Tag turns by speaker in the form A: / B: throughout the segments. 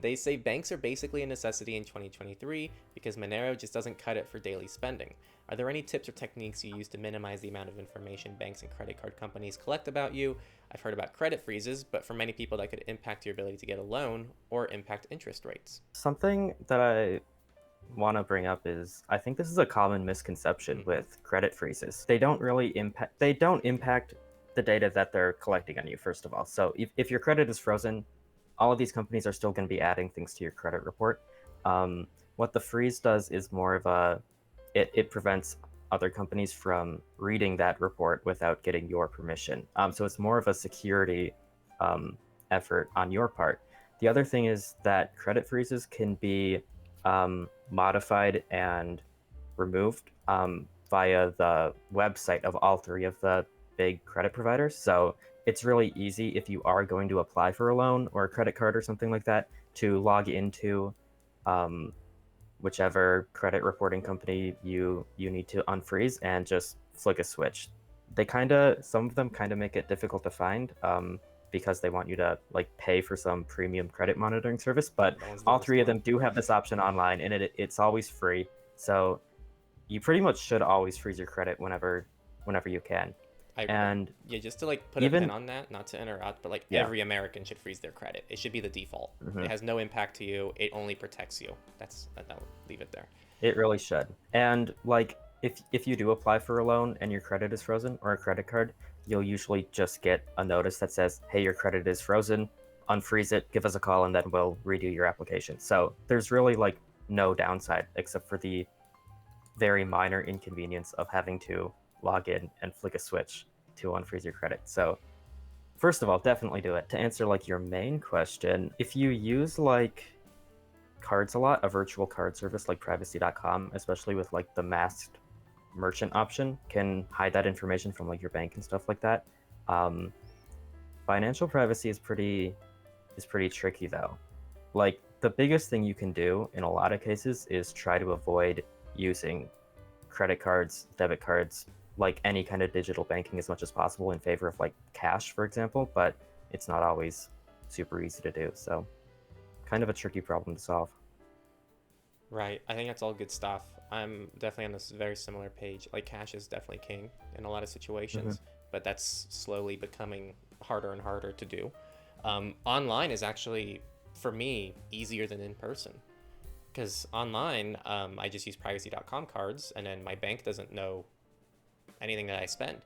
A: They say banks are basically a necessity in 2023 because Monero just doesn't cut it for daily spending. Are there any tips or techniques you use to minimize the amount of information banks and credit card companies collect about you? I've heard about credit freezes, but for many people that could impact your ability to get a loan or impact interest rates.
B: Something that I want to bring up is I think this is a common misconception
A: Mm-hmm.
B: with credit freezes. They don't impact the data that they're collecting on you, first of all. So if your credit is frozen, all of these companies are still going to be adding things to your credit report. Um, what the freeze does is more of it prevents other companies from reading that report without getting your permission. So it's more of a security um, effort on your part. The other thing is that credit freezes can be modified and removed via the website of all three of the big credit providers. So it's really easy if you are going to apply for a loan or a credit card or something like that to log into um, whichever credit reporting company you need to unfreeze and just flick a switch. Some of them kind of make it difficult to find because they want you to like pay for some premium credit monitoring service. But
A: That one's the
B: all
A: worst
B: three of
A: one.
B: them do have this option online, and it's always free. So you pretty much should always freeze your credit whenever you can.
A: I agree.
B: And
A: Yeah, just to like put a pin
B: even
A: on that, not to interrupt, but like
B: yeah,
A: every American should freeze their credit. It should be the default. It
B: mhm,
A: has no impact to you. It only protects you. I'll leave it there.
B: it really should. And like if you do apply for a loan and your credit is frozen or a credit card, you'll usually just get a notice that says, "Hey, your credit is frozen. Unfreeze it, give us a call, and then we'll redo your application." So there's really like no downside except for the very minor inconvenience of having to log in and flick a switch to unfreeze your credit. So first of all, definitely do it. To answer like your main question, if you use like cards a lot, a virtual card service like privacy.com, especially with like the masked merchant option, can hide that information from like your bank and stuff like that. Um, Financial privacy is pretty tricky though. Like the biggest thing you can do in a lot of cases is try to avoid using credit cards, debit cards, like any kind of digital banking as much as possible in favor of like cash, for example, but it's not always super easy to do. So, kind of a tricky problem to solve.
A: Right. I think that's all good stuff. I'm definitely on this very similar page. Like cash is definitely king in a lot of
B: Hmm.
A: situations, but that's slowly becoming harder and harder to do. Online is actually, for me, easier than in person because online, I just use privacy.com cards, and then my bank doesn't know anything that I spend.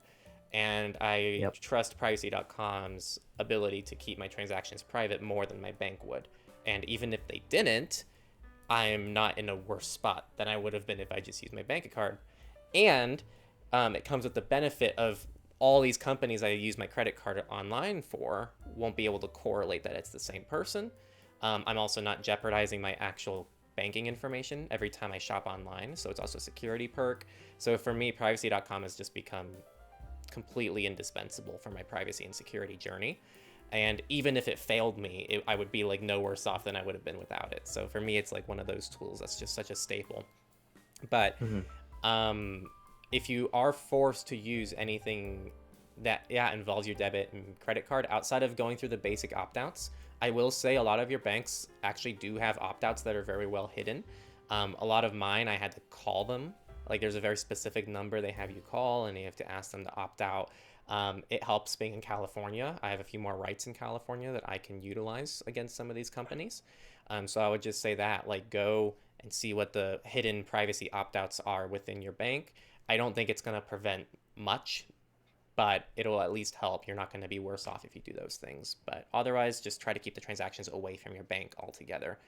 A: And I
B: Yep.
A: trust privacy.com's ability to keep my transactions private more than my bank would. And even if they didn't, I'm not in a worse spot than I would have been if I just used my bank card. And it comes with the benefit of all these companies I use my credit card online for won't be able to correlate that it's the same person. I'm also not jeopardizing my actual banking information every time I shop online, so it's also a security perk. So for me, privacy.com has just become completely indispensable for my privacy and security journey. And even if it failed me, I would be like no worse off than I would have been without it. So for me, it's like one of those tools that's just such a staple. But
B: Hmm.
A: um, if you are forced to use anything that involves your debit and credit card outside of going through the basic opt-outs, I will say a lot of your banks actually do have opt-outs that are very well hidden. A lot of mine, I had to call them. Like there's a very specific number they have you call, and you have to ask them to opt out. It helps being in California. I have a few more rights in California that I can utilize against some of these companies. So I would just say that, like, go and see what the hidden privacy opt outs are within your bank. I don't think it's going to prevent much, but it'll at least help. You're not going to be worse off if you do those things. But otherwise, just try to keep the transactions away from your bank altogether,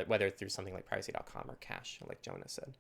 A: whether through something like privacy.com or cash, like Jonah said.